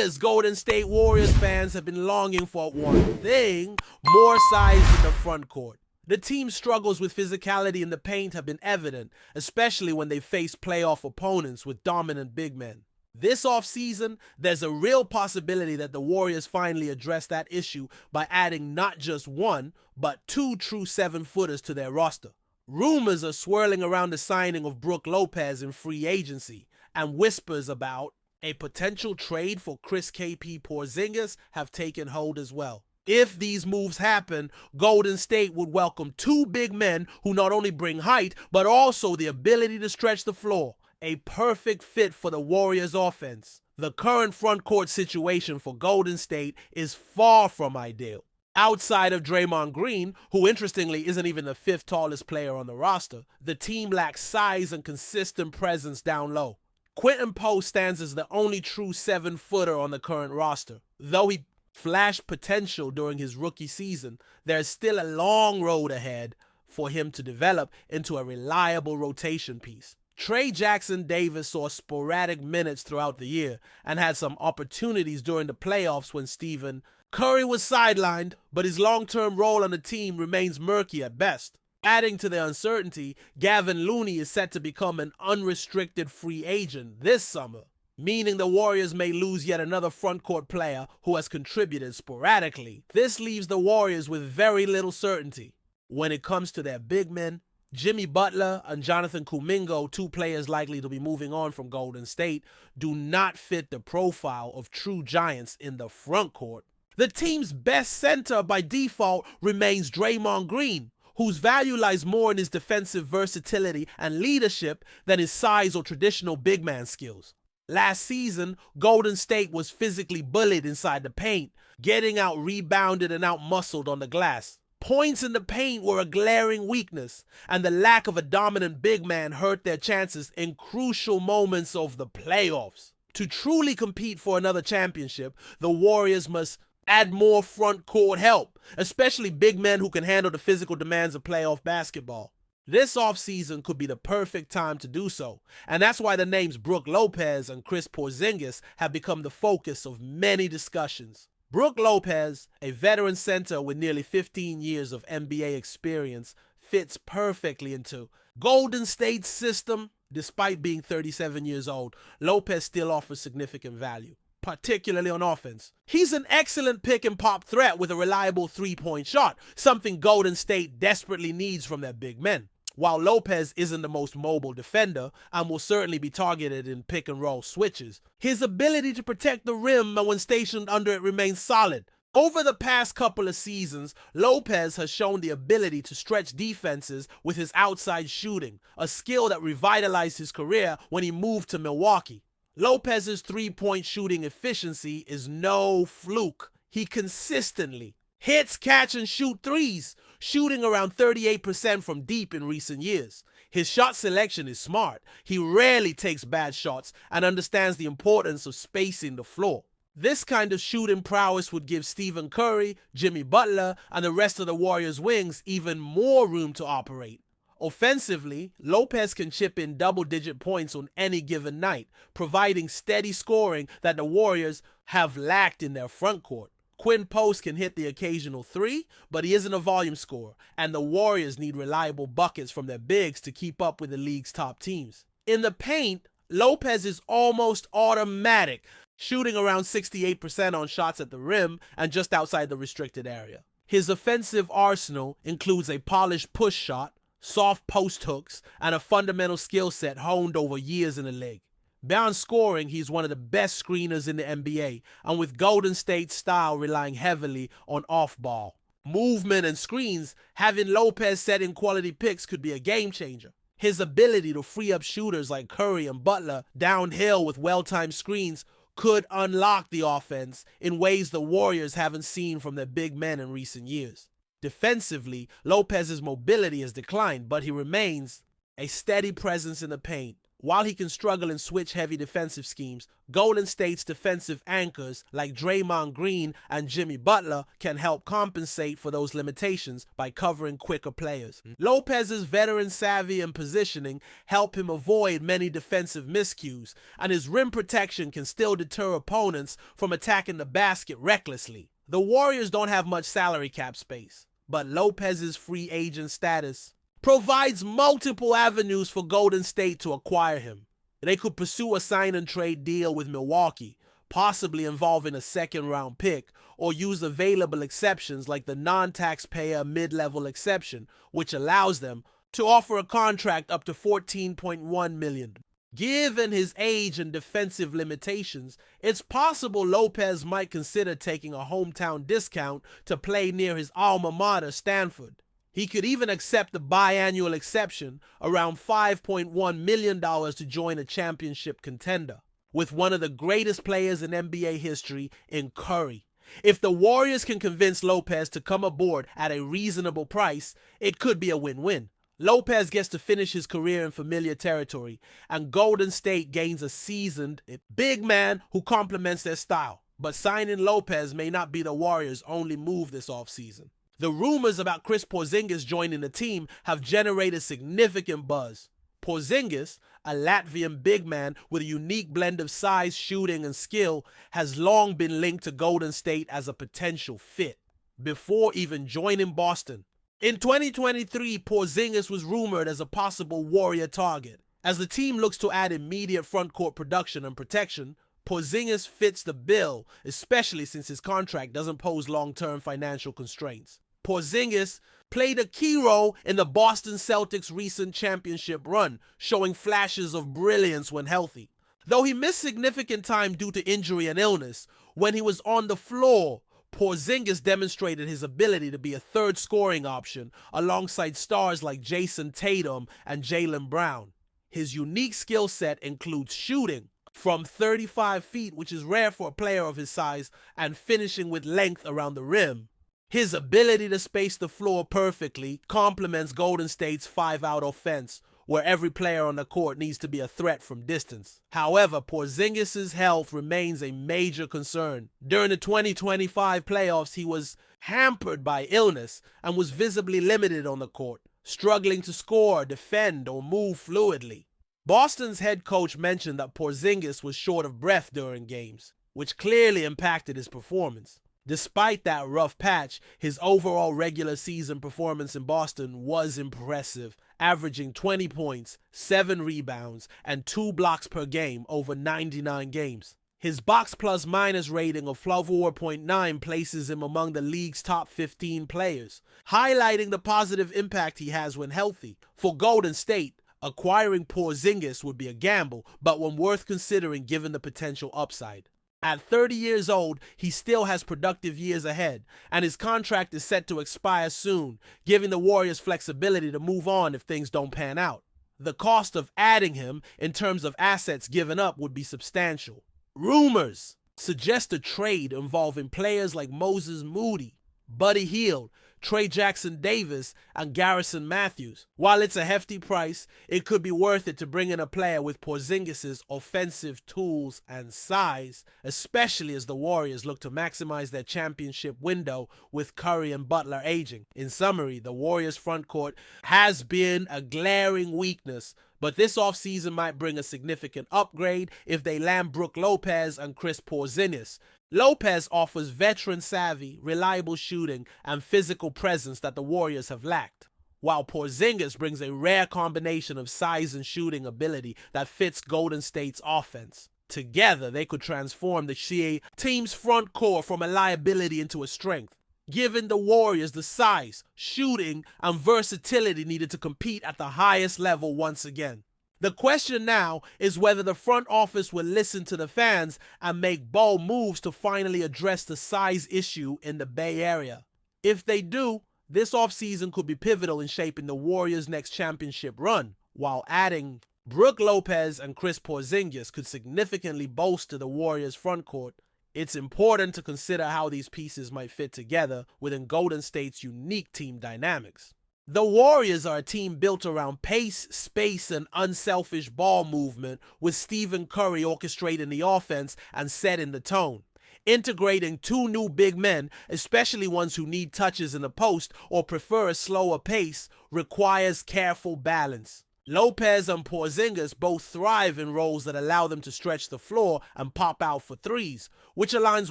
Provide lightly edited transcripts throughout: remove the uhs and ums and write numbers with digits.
years, Golden State Warriors fans have been longing for one thing: more size in the front court. The team's struggles with physicality in the paint have been evident, especially when they face playoff opponents with dominant big men. This offseason, there's a real possibility that the Warriors finally address that issue by adding not just one, but two true 7-footers to their roster. Rumors are swirling around the signing of Brook Lopez in free agency, and whispers about a potential trade for Kristaps Porzingis have taken hold as well. If these moves happen, Golden State would welcome two big men who not only bring height, but also the ability to stretch the floor. A perfect fit for the Warriors' offense. The current front court situation for Golden State is far from ideal. Outside of Draymond Green, who interestingly isn't even the 5th tallest player on the roster, the team lacks size and consistent presence down low. Quentin Post stands as the only true 7-footer on the current roster. Though he flashed potential during his rookie season, there's still a long road ahead for him to develop into a reliable rotation piece. Trey Jackson-Davis saw sporadic minutes throughout the year and had some opportunities during the playoffs when Stephen Curry was sidelined, but his long-term role on the team remains murky at best. Adding to the uncertainty, Gavin Looney is set to become an unrestricted free agent this summer, meaning the Warriors may lose yet another front-court player who has contributed sporadically. This leaves the Warriors with very little certainty. When it comes to their big men, Jimmy Butler and Jonathan Kuminga, two players likely to be moving on from Golden State, do not fit the profile of true giants in the front court. The team's best center by default remains Draymond Green, whose value lies more in his defensive versatility and leadership than his size or traditional big man skills. Last season, Golden State was physically bullied inside the paint, getting out-rebounded and out-muscled on the glass. Points in the paint were a glaring weakness, and the lack of a dominant big man hurt their chances in crucial moments of the playoffs. To truly compete for another championship, the Warriors must add more front court help, especially big men who can handle the physical demands of playoff basketball. This offseason could be the perfect time to do so, and that's why the names Brook Lopez and Kristaps Porzingis have become the focus of many discussions. Brook Lopez, a veteran center with nearly 15 years of NBA experience, fits perfectly into Golden State's system. Despite being 37 years old, Lopez still offers significant value, particularly on offense. He's an excellent pick and pop threat with a reliable three-point shot, something Golden State desperately needs from their big men. While Lopez isn't the most mobile defender and will certainly be targeted in pick-and-roll switches, his ability to protect the rim when stationed under it remains solid. Over the past couple of seasons, Lopez has shown the ability to stretch defenses with his outside shooting, a skill that revitalized his career when he moved to Milwaukee. Lopez's three-point shooting efficiency is no fluke. He consistently hits, catch, and shoot threes, shooting around 38% from deep in recent years. His shot selection is smart. He rarely takes bad shots and understands the importance of spacing the floor. This kind of shooting prowess would give Stephen Curry, Jimmy Butler, and the rest of the Warriors' wings even more room to operate. Offensively, Lopez can chip in double-digit points on any given night, providing steady scoring that the Warriors have lacked in their front court. Quinn Post can hit the occasional three, but he isn't a volume scorer, and the Warriors need reliable buckets from their bigs to keep up with the league's top teams. In the paint, Lopez is almost automatic, shooting around 68% on shots at the rim and just outside the restricted area. His offensive arsenal includes a polished push shot, soft post hooks, and a fundamental skill set honed over years in the league. Beyond scoring, he's one of the best screeners in the NBA, and with Golden State's style relying heavily on off-ball movement and screens, having Lopez setting quality picks could be a game changer. His ability to free up shooters like Curry and Butler downhill with well-timed screens could unlock the offense in ways the Warriors haven't seen from their big men in recent years. Defensively, Lopez's mobility has declined, but he remains a steady presence in the paint, While he can struggle in switch-heavy defensive schemes, Golden State's defensive anchors like Draymond Green and Jimmy Butler can help compensate for those limitations by covering quicker players. Lopez's veteran savvy and positioning help him avoid many defensive miscues, and his rim protection can still deter opponents from attacking the basket recklessly. The Warriors don't have much salary cap space, but Lopez's free agent status provides multiple avenues for Golden State to acquire him. They could pursue a sign-and-trade deal with Milwaukee, possibly involving a second-round pick, or use available exceptions like the non-taxpayer mid-level exception, which allows them to offer a contract up to $14.1 million. Given his age and defensive limitations, it's possible Lopez might consider taking a hometown discount to play near his alma mater, Stanford. He could even accept the biannual exception, around $5.1 million, to join a championship contender, with one of the greatest players in NBA history in Curry. If the Warriors can convince Lopez to come aboard at a reasonable price, it could be a win-win. Lopez gets to finish his career in familiar territory, and Golden State gains a seasoned, big man who complements their style. But signing Lopez may not be the Warriors' only move this offseason. The rumors about Kristaps Porzingis joining the team have generated significant buzz. Porzingis, a Latvian big man with a unique blend of size, shooting, and skill, has long been linked to Golden State as a potential fit, before even joining Boston. In 2023, Porzingis was rumored as a possible Warrior target. As the team looks to add immediate front-court production and protection, Porzingis fits the bill, especially since his contract doesn't pose long-term financial constraints. Porzingis played a key role in the Boston Celtics' recent championship run, showing flashes of brilliance when healthy. Though he missed significant time due to injury and illness, when he was on the floor, Porzingis demonstrated his ability to be a third scoring option alongside stars like Jason Tatum and Jaylen Brown. His unique skill set includes shooting from 35 feet, which is rare for a player of his size, and finishing with length around the rim. His ability to space the floor perfectly complements Golden State's 5-out offense, where every player on the court needs to be a threat from distance. However, Porzingis' health remains a major concern. During the 2025 playoffs, he was hampered by illness and was visibly limited on the court, struggling to score, defend, or move fluidly. Boston's head coach mentioned that Porzingis was short of breath during games, which clearly impacted his performance. Despite that rough patch, his overall regular season performance in Boston was impressive, averaging 20 points, 7 rebounds, and 2 blocks per game over 99 games. His box plus-minus rating of 4.9 places him among the league's top 15 players, highlighting the positive impact he has when healthy. For Golden State, acquiring Porzingis would be a gamble, but one worth considering given the potential upside. At 30 years old, he still has productive years ahead, and his contract is set to expire soon, giving the Warriors flexibility to move on if things don't pan out. The cost of adding him, in terms of assets given up, would be substantial. Rumors suggest a trade involving players like Moses Moody, Buddy Hield, Trey Jackson-Davis, and Garrison Matthews. While it's a hefty price, it could be worth it to bring in a player with Porzingis' offensive tools and size, especially as the Warriors look to maximize their championship window with Curry and Butler aging. In summary, the Warriors' frontcourt has been a glaring weakness, but this offseason might bring a significant upgrade if they land Brook Lopez and Kristaps Porzingis. Lopez offers veteran savvy, reliable shooting, and physical presence that the Warriors have lacked, while Porzingis brings a rare combination of size and shooting ability that fits Golden State's offense. Together, they could transform the team's front core from a liability into a strength, giving the Warriors the size, shooting, and versatility needed to compete at the highest level once again. The question now is whether the front office will listen to the fans and make bold moves to finally address the size issue in the Bay Area. If they do, this offseason could be pivotal in shaping the Warriors' next championship run, while adding Brook Lopez and Kristaps Porzingis could significantly bolster the Warriors' frontcourt. It's important to consider how these pieces might fit together within Golden State's unique team dynamics. The Warriors are a team built around pace, space, and unselfish ball movement, with Stephen Curry orchestrating the offense and setting the tone. Integrating two new big men, especially ones who need touches in the post or prefer a slower pace, requires careful balance. Lopez and Porzingis both thrive in roles that allow them to stretch the floor and pop out for threes, which aligns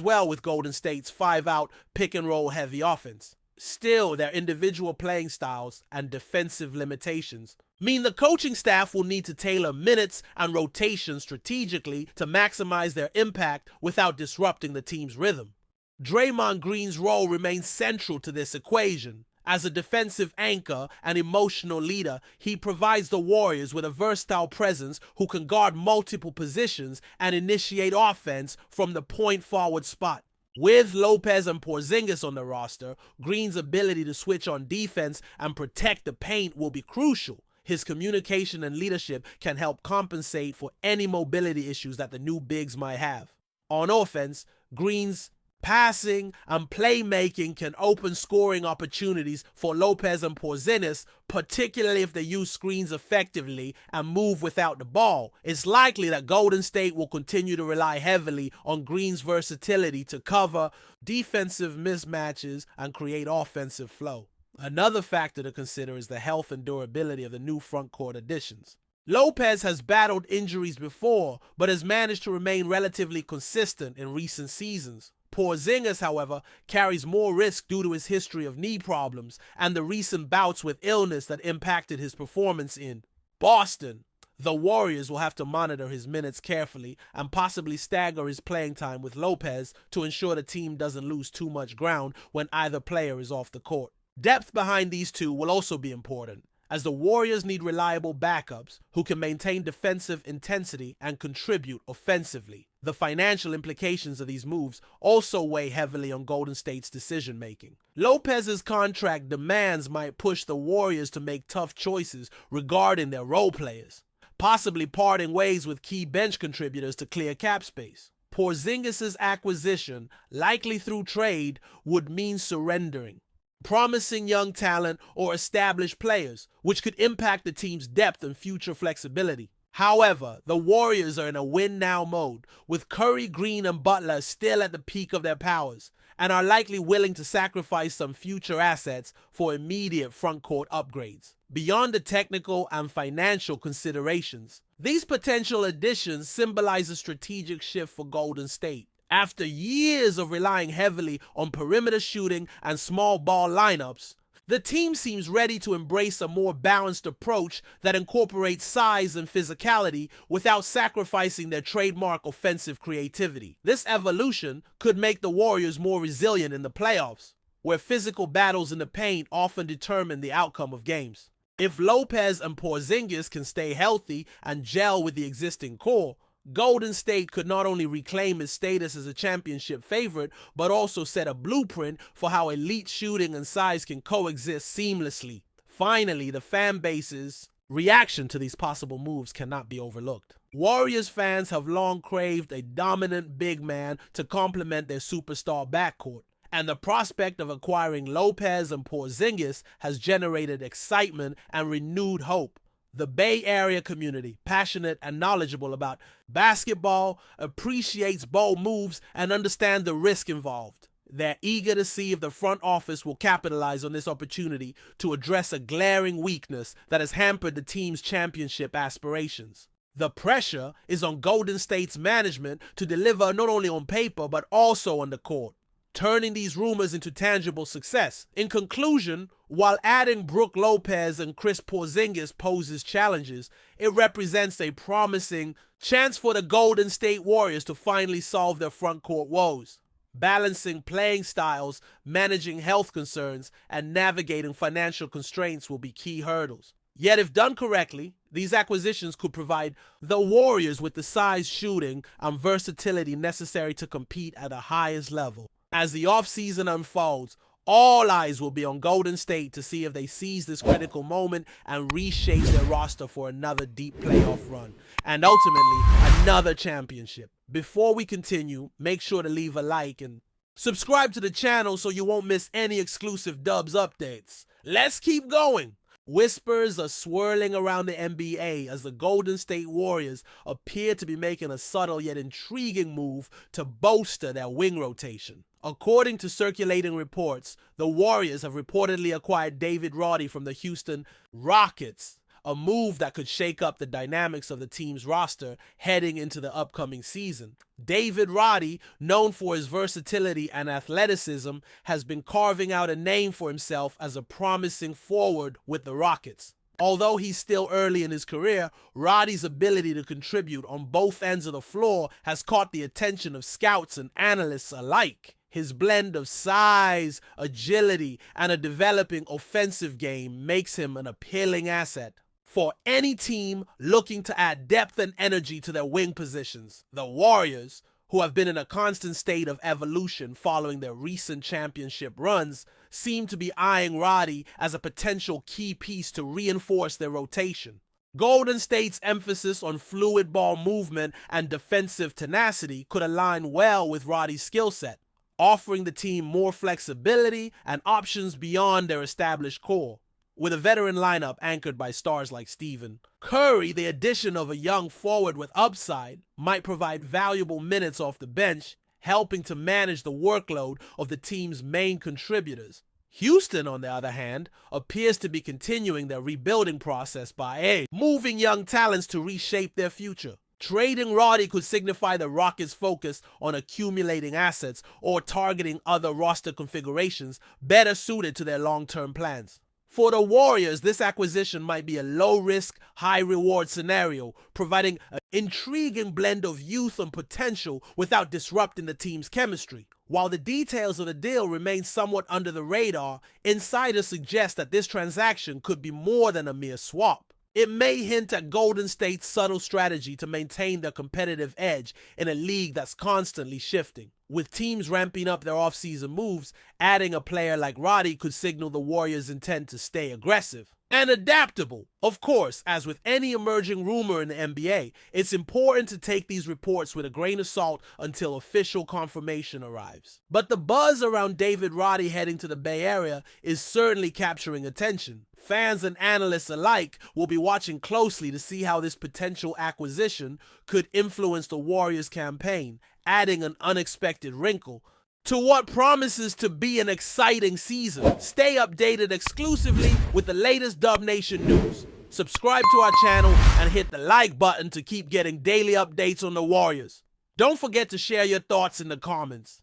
well with Golden State's 5-out pick-and-roll heavy offense. Still, their individual playing styles and defensive limitations mean the coaching staff will need to tailor minutes and rotations strategically to maximize their impact without disrupting the team's rhythm. Draymond Green's role remains central to this equation. As a defensive anchor and emotional leader, he provides the Warriors with a versatile presence who can guard multiple positions and initiate offense from the point forward spot. With Lopez and Porzingis on the roster, Green's ability to switch on defense and protect the paint will be crucial. His communication and leadership can help compensate for any mobility issues that the new bigs might have. On offense, Green's passing and playmaking can open scoring opportunities for Lopez and Porzingis, particularly if they use screens effectively and move without the ball. It's likely that Golden State will continue to rely heavily on Green's versatility to cover defensive mismatches and create offensive flow. Another factor to consider is the health and durability of the new frontcourt additions. Lopez has battled injuries before, but has managed to remain relatively consistent in recent seasons. Porzingis, however, carries more risk due to his history of knee problems and the recent bouts with illness that impacted his performance in Boston. The Warriors will have to monitor his minutes carefully and possibly stagger his playing time with Lopez to ensure the team doesn't lose too much ground when either player is off the court. Depth behind these two will also be important, as the Warriors need reliable backups who can maintain defensive intensity and contribute offensively. The financial implications of these moves also weigh heavily on Golden State's decision-making. Lopez's contract demands might push the Warriors to make tough choices regarding their role players, possibly parting ways with key bench contributors to clear cap space. Porzingis' acquisition, likely through trade, would mean surrendering promising young talent or established players, which could impact the team's depth and future flexibility. However, the Warriors are in a win-now mode, with Curry, Green, and Butler still at the peak of their powers, and are likely willing to sacrifice some future assets for immediate frontcourt upgrades. Beyond the technical and financial considerations, these potential additions symbolize a strategic shift for Golden State. After years of relying heavily on perimeter shooting and small ball lineups, the team seems ready to embrace a more balanced approach that incorporates size and physicality without sacrificing their trademark offensive creativity. This evolution could make the Warriors more resilient in the playoffs, where physical battles in the paint often determine the outcome of games. If Lopez and Porzingis can stay healthy and gel with the existing core, Golden State could not only reclaim its status as a championship favorite, but also set a blueprint for how elite shooting and size can coexist seamlessly. Finally, the fan base's reaction to these possible moves cannot be overlooked. Warriors fans have long craved a dominant big man to complement their superstar backcourt, and the prospect of acquiring Lopez and Porzingis has generated excitement and renewed hope. The Bay Area community, passionate and knowledgeable about basketball, appreciates bold moves and understands the risk involved. They're eager to see if the front office will capitalize on this opportunity to address a glaring weakness that has hampered the team's championship aspirations. The pressure is on Golden State's management to deliver not only on paper but also on the court, turning these rumors into tangible success. In conclusion, while adding Brook Lopez and Kristaps Porzingis poses challenges, it represents a promising chance for the Golden State Warriors to finally solve their frontcourt woes. Balancing playing styles, managing health concerns, and navigating financial constraints will be key hurdles. Yet if done correctly, these acquisitions could provide the Warriors with the size, shooting, and versatility necessary to compete at the highest level. As the offseason unfolds, all eyes will be on Golden State to see if they seize this critical moment and reshape their roster for another deep playoff run, and ultimately another championship. Before we continue, make sure to leave a like and subscribe to the channel so you won't miss any exclusive Dubs updates. Let's keep going. Whispers are swirling around the NBA as the Golden State Warriors appear to be making a subtle yet intriguing move to bolster their wing rotation. According to circulating reports, the Warriors have reportedly acquired David Roddy from the Houston Rockets, a move that could shake up the dynamics of the team's roster heading into the upcoming season. David Roddy, known for his versatility and athleticism, has been carving out a name for himself as a promising forward with the Rockets. Although he's still early in his career, Roddy's ability to contribute on both ends of the floor has caught the attention of scouts and analysts alike. His blend of size, agility, and a developing offensive game makes him an appealing asset for any team looking to add depth and energy to their wing positions. The Warriors, who have been in a constant state of evolution following their recent championship runs, seem to be eyeing Roddy as a potential key piece to reinforce their rotation. Golden State's emphasis on fluid ball movement and defensive tenacity could align well with Roddy's skill set, offering the team more flexibility and options beyond their established core. With a veteran lineup anchored by stars like Stephen Curry, the addition of a young forward with upside might provide valuable minutes off the bench, helping to manage the workload of the team's main contributors. Houston, on the other hand, appears to be continuing their rebuilding process by moving young talents to reshape their future. Trading Roddy could signify the Rockets' focus on accumulating assets or targeting other roster configurations better suited to their long-term plans. For the Warriors, this acquisition might be a low-risk, high-reward scenario, providing an intriguing blend of youth and potential without disrupting the team's chemistry. While the details of the deal remain somewhat under the radar, insiders suggest that this transaction could be more than a mere swap. It may hint at Golden State's subtle strategy to maintain their competitive edge in a league that's constantly shifting. With teams ramping up their offseason moves, adding a player like Roddy could signal the Warriors' intent to stay aggressive and adaptable. Of course, as with any emerging rumor in the NBA, it's important to take these reports with a grain of salt until official confirmation arrives. But the buzz around David Roddy heading to the Bay Area is certainly capturing attention. Fans and analysts alike will be watching closely to see how this potential acquisition could influence the Warriors' campaign, adding an unexpected wrinkle to what promises to be an exciting season. Stay updated exclusively with the latest Dub Nation news. Subscribe to our channel and hit the like button to keep getting daily updates on the Warriors. Don't forget to share your thoughts in the comments.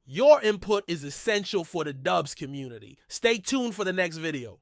Your input is essential for the Dubs community. Stay tuned for the next video.